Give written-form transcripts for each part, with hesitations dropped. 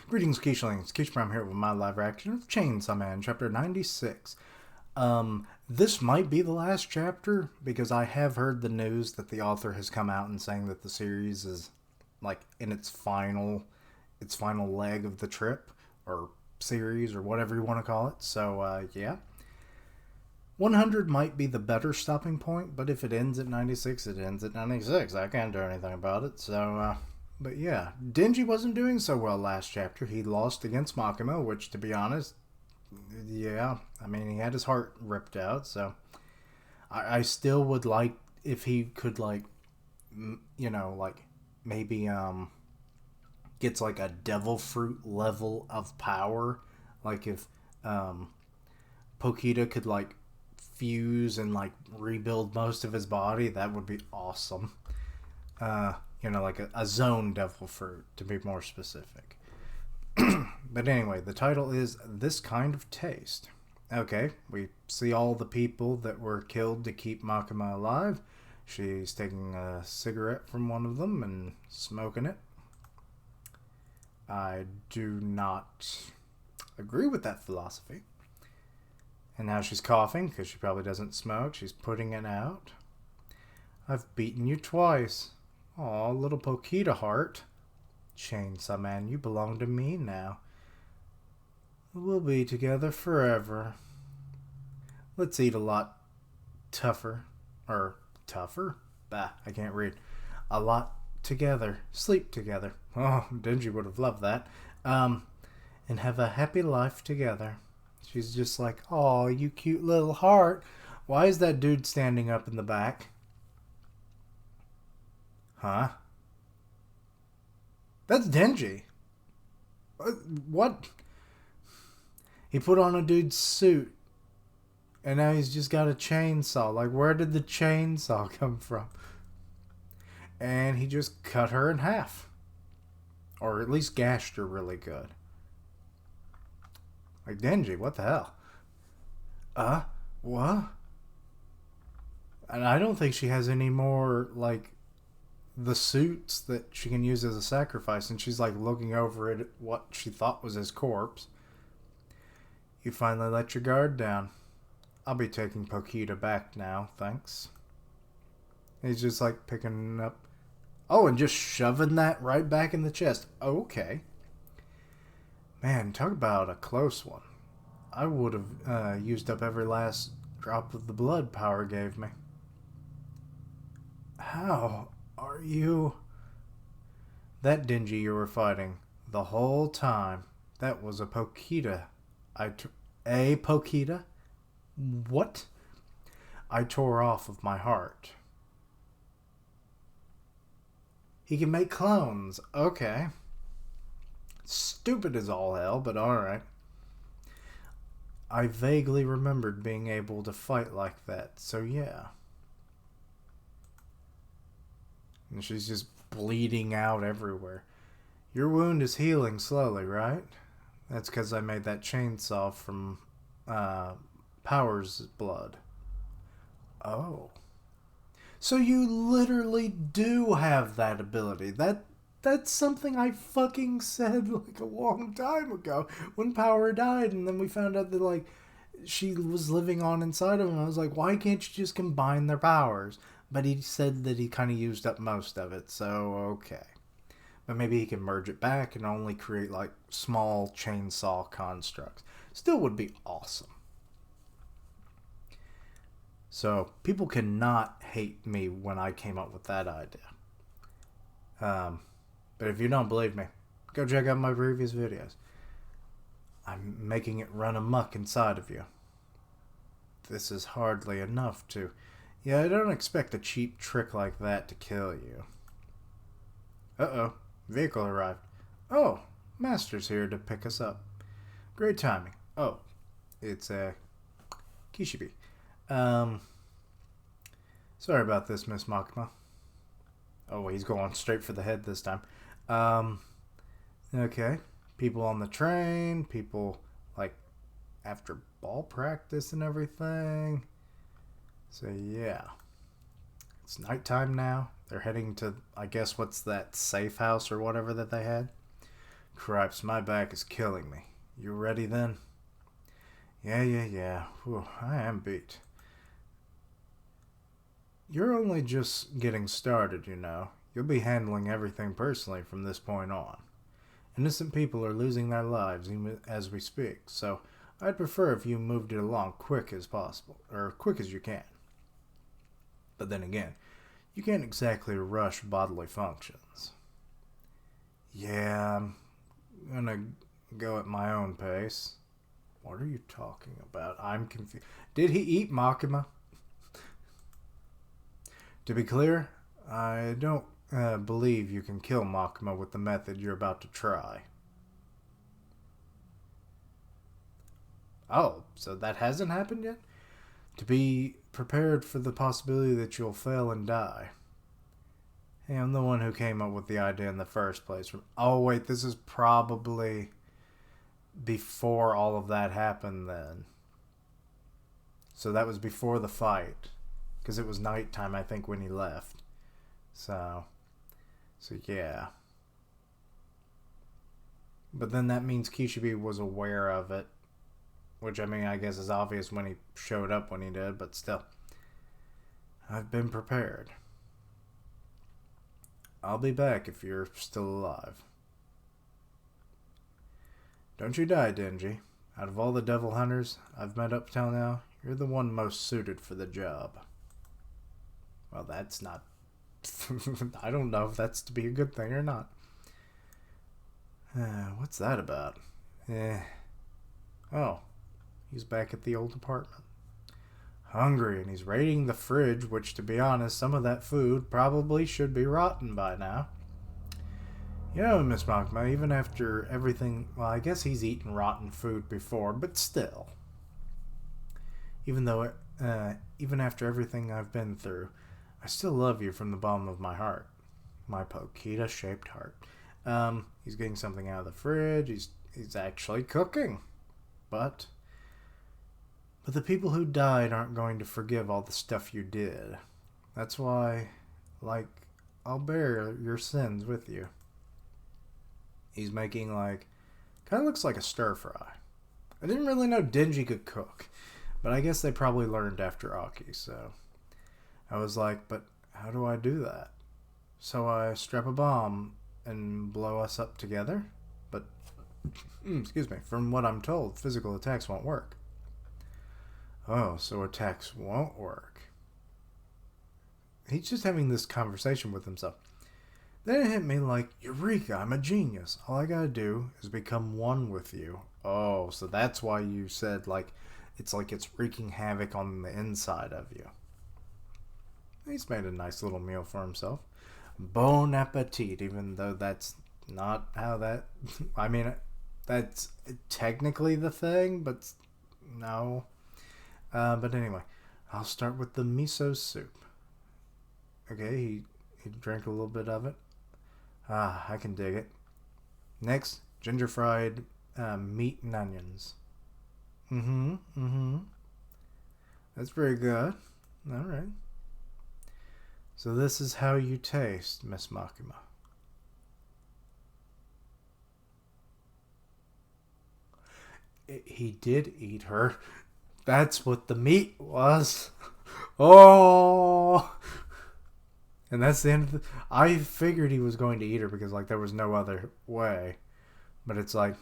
Greetings, Keishlings. Keishlong here with my live reaction of Chainsaw Man, chapter 96. This might be the last chapter because I have heard the news that the author has come out and saying that the series is like in its final leg of the trip or series or whatever you want to call it. So yeah. 100 might be the better stopping point, but if it ends at 96, it ends at 96. I can't do anything about it. But yeah, Denji wasn't doing so well last chapter. He lost against Makima, which, to be honest, yeah, I mean, he had his heart ripped out. So I still would like if he could, like, maybe gets like a devil fruit level of power. Like if Pokita could like fuse and like rebuild most of his body, that would be awesome. Like a zone devil fruit, to be more specific. But anyway, the title is This Kind of Taste. Okay, we see all the people that were killed to keep Makima alive. She's taking a cigarette from one of them and smoking it. I do not agree with that philosophy. And now she's coughing because she probably doesn't smoke. She's putting it out. I've beaten you twice. Aw, little Pokita heart. Chainsaw Man, you belong to me now. We'll be together forever. Let's eat a lot tougher. Or tougher? Bah, I can't read. A lot together. Sleep together. Oh, Denji would have loved that. And have a happy life together. She's just like, aw, you cute little heart. Why is that dude standing up in the back? Huh? That's Denji. What? He put on a dude's suit. And now he's just got a chainsaw. Like, where did the chainsaw come from? And he just cut her in half. Or at least gashed her really good. Like, Denji, what the hell? What? And I don't think she has any more, like, the suits that she can use as a sacrifice, and she's like looking over at what she thought was his corpse. You finally let your guard down. I'll be taking Pokita back now, thanks. He's just like picking up. Oh, and just shoving that right back in the chest. Okay. Man, talk about a close one. I would have used up every last drop of the blood Power gave me. How are you? That Denji you were fighting the whole time, that was a Pokita. A Pokita? What? I tore off of my heart. He can make clones. Okay. Stupid as all hell, but alright. I vaguely remembered being able to fight like that, so yeah. And she's just bleeding out everywhere. Your wound is healing slowly, right? That's because I made that chainsaw from Power's blood. Oh. So you literally do have that ability. That's something I fucking said like a long time ago when Power died, and then we found out that like she was living on inside of him. I was like, why can't you just combine their powers? But he said that he kind of used up most of it, so okay. But maybe he can merge it back and only create like small chainsaw constructs. Still would be awesome. So people cannot hate me when I came up with that idea. But if you don't believe me, go check out my previous videos. I'm making it run amok inside of you. This is hardly enough to... Yeah, I don't expect a cheap trick like that to kill you. Uh-oh. Vehicle arrived. Oh, Master's here to pick us up. Great timing. Oh, it's Kishibe. Sorry about this, Miss Makima. Oh, he's going straight for the head this time. Okay. People on the train, people, like, after ball practice and everything. So, yeah. It's nighttime now. They're heading to, I guess, what's that, safe house or whatever that they had? Cripes, my back is killing me. You ready then? Yeah. Whew, I am beat. You're only just getting started, you know. You'll be handling everything personally from this point on. Innocent people are losing their lives even as we speak, so I'd prefer if you moved it along quick as possible, or quick as you can. But then again, you can't exactly rush bodily functions. Yeah, I'm gonna go at my own pace. What are you talking about? I'm confused. Did he eat Makima? To be clear, I don't believe you can kill Makima with the method you're about to try. Oh, so that hasn't happened yet? To be prepared for the possibility that you'll fail and die. Hey, I'm the one who came up with the idea in the first place. Oh, wait, this is probably before all of that happened then. So that was before the fight. Because it was nighttime, I think, when he left. So yeah. But then that means Kishibe was aware of it. Which, I mean, I guess is obvious when he showed up when he did, but still. I've been prepared. I'll be back if you're still alive. Don't you die, Denji. Out of all the devil hunters I've met up till now, you're the one most suited for the job. Well, that's not... I don't know if that's to be a good thing or not. What's that about? Oh, he's back at the old apartment. Hungry, and he's raiding the fridge, which, to be honest, some of that food probably should be rotten by now. You know, Miss Makima, even after everything... Well, I guess he's eaten rotten food before, but still. Even after everything I've been through, I still love you from the bottom of my heart. My Pokita-shaped heart. He's getting something out of the fridge. He's actually cooking. But the people who died aren't going to forgive all the stuff you did. That's why, I'll bear your sins with you. He's making, kind of looks like a stir fry. I didn't really know Denji could cook, but I guess they probably learned after Aki, so I was like, but how do I do that? So I strap a bomb and blow us up together? But, excuse me, from what I'm told, physical attacks won't work. Oh, so attacks won't work. He's just having this conversation with himself. Then it hit me like, Eureka, I'm a genius. All I gotta do is become one with you. Oh, so that's why you said, it's wreaking havoc on the inside of you. He's made a nice little meal for himself. Bon appetit, even though that's not how that... I mean, that's technically the thing, but no. But anyway, I'll start with the miso soup. Okay, he drank a little bit of it. I can dig it. Next, ginger fried meat and onions. That's very good. Alright. So this is how you taste, Miss Makima. He did eat her. That's what the meat was. Oh! And that's the end of the... I figured he was going to eat her because, there was no other way. But it's But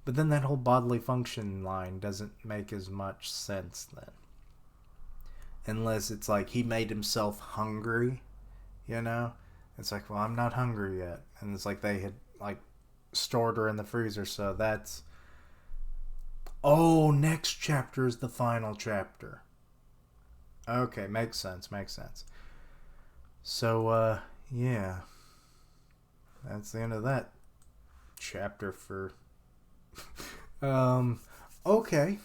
then that whole bodily function line doesn't make as much sense then. Unless it's he made himself hungry, you know? It's well, I'm not hungry yet. And it's they had, stored her in the freezer, so that's... Oh, next chapter is the final chapter. Okay, makes sense. So, yeah. That's the end of that chapter for... okay.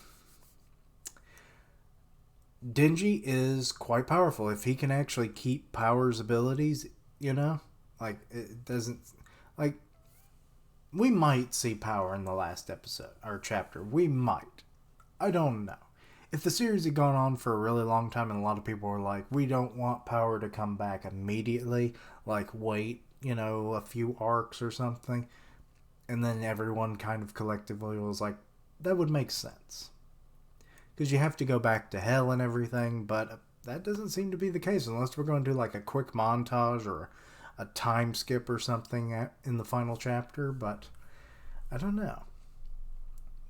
Denji is quite powerful. If he can actually keep Power's abilities, you know? It doesn't... we might see Power in the last episode, or chapter. We might. I don't know. If the series had gone on for a really long time and a lot of people were like, we don't want Power to come back immediately, wait, a few arcs or something, And then everyone kind of collectively was like, that would make sense. Because you have to go back to hell and everything, but that doesn't seem to be the case unless we're going to do like a quick montage or a time skip or something in the final chapter, but I don't know.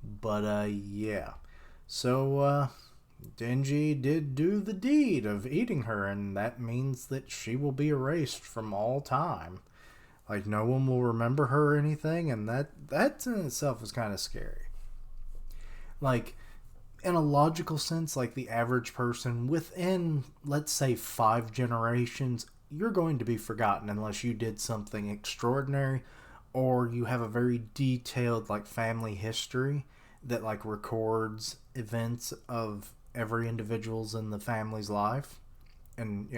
But yeah. So Denji did do the deed of eating her, and that means that she will be erased from all time. Like, no one will remember her or anything, and that in itself is kind of scary. Like, in a logical sense, like the average person, within, let's say, 5 generations, you're going to be forgotten unless you did something extraordinary or you have a very detailed, like, family history that, like, records events of every individual's in the family's life and,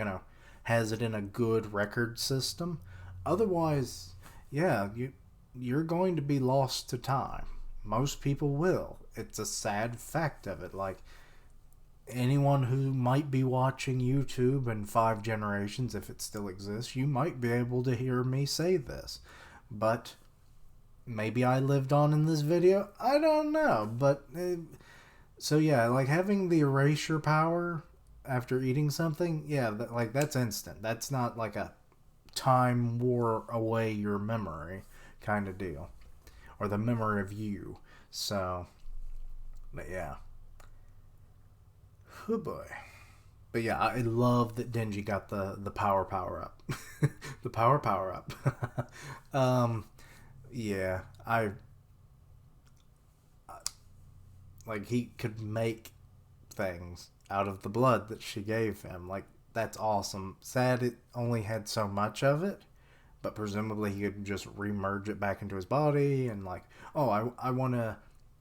has it in a good record system. Otherwise, yeah, you're going to be lost to time. Most people will. It's a sad fact of it. Like, anyone who might be watching YouTube in 5 generations, if it still exists, you might be able to hear me say this. But maybe I lived on in this video. I don't know. But, so yeah, like having the erasure power after eating something, yeah, that's instant. That's not like a time wore away your memory kind of deal. Or the memory of you. So, but yeah. Oh boy. But yeah, I love that Denji got the power up. The power up. Yeah, like he could make things out of the blood that she gave him. Like, that's awesome. Sad it only had so much of it, but presumably he could just remerge it back into his body and like, oh, I want to,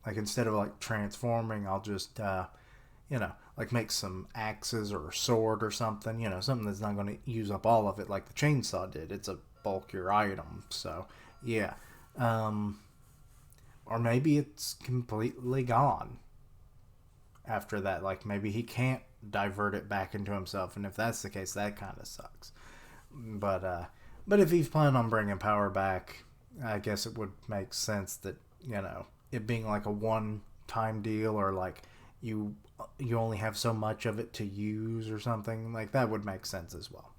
like, instead of like transforming, I'll just like make some axes or a sword or something, something that's not going to use up all of it like the chainsaw did. It's a bulkier item. So yeah. Or maybe it's completely gone after that. Like, maybe he can't divert it back into himself, and if that's the case, that kind of sucks. But if he's planning on bringing power back, I guess it would make sense that, it being like a one-time deal, or like you only have so much of it to use or something, like that would make sense as well.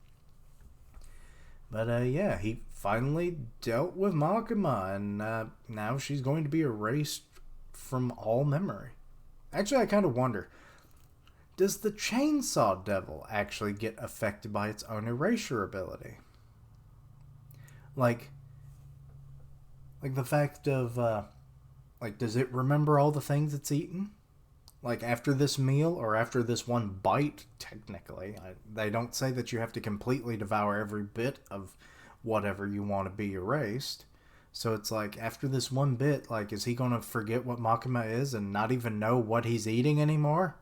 But yeah, he finally dealt with Makima, and now she's going to be erased from all memory. Actually, I kind of wonder, does the Chainsaw Devil actually get affected by its own erasure ability? Like the fact of, does it remember all the things it's eaten? Like, after this meal, or after this one bite, technically. They don't say that you have to completely devour every bit of whatever you want to be erased. So it's like, after this one bit, like, is he going to forget what Makima is and not even know what he's eating anymore?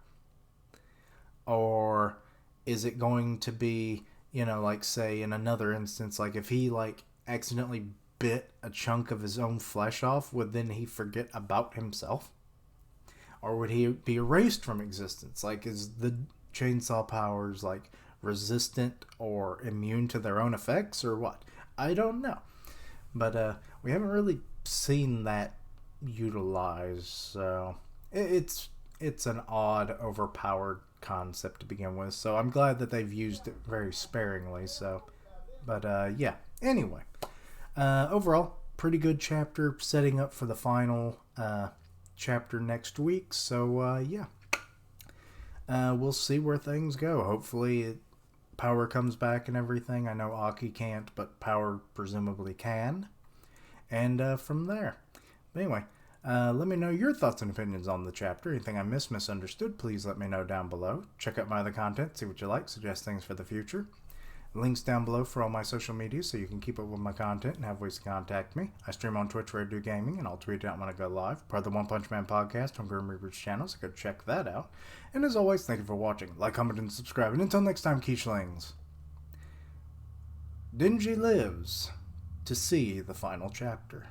Or is it going to be, like, say, in another instance, like, if he, like, accidentally bit a chunk of his own flesh off, would then he forget about himself? Or would he be erased from existence? Like, is the chainsaw powers, like, resistant or immune to their own effects, or what? I don't know. But we haven't really seen that utilized, so it's an odd, overpowered concept to begin with. So I'm glad that they've used it very sparingly. So, but yeah. Anyway, overall, pretty good chapter, setting up for the final chapter next week. So yeah, we'll see where things go. Hopefully power comes back and everything. I know Aki can't, but power presumably can, and from there. But anyway, let me know your thoughts and opinions on the chapter. Anything I misunderstood, please let me know down below. Check out my other content, see what you like, suggest things for the future. Links down below for all my social media so you can keep up with my content and have ways to contact me. I stream on Twitch where I do gaming, and I'll tweet it out when I go live. Part of the One Punch Man podcast on Grim Reaper's channel, so go check that out. And as always, thank you for watching. Like, comment, and subscribe. And until next time, Quiche-lings, Denji lives to see the final chapter.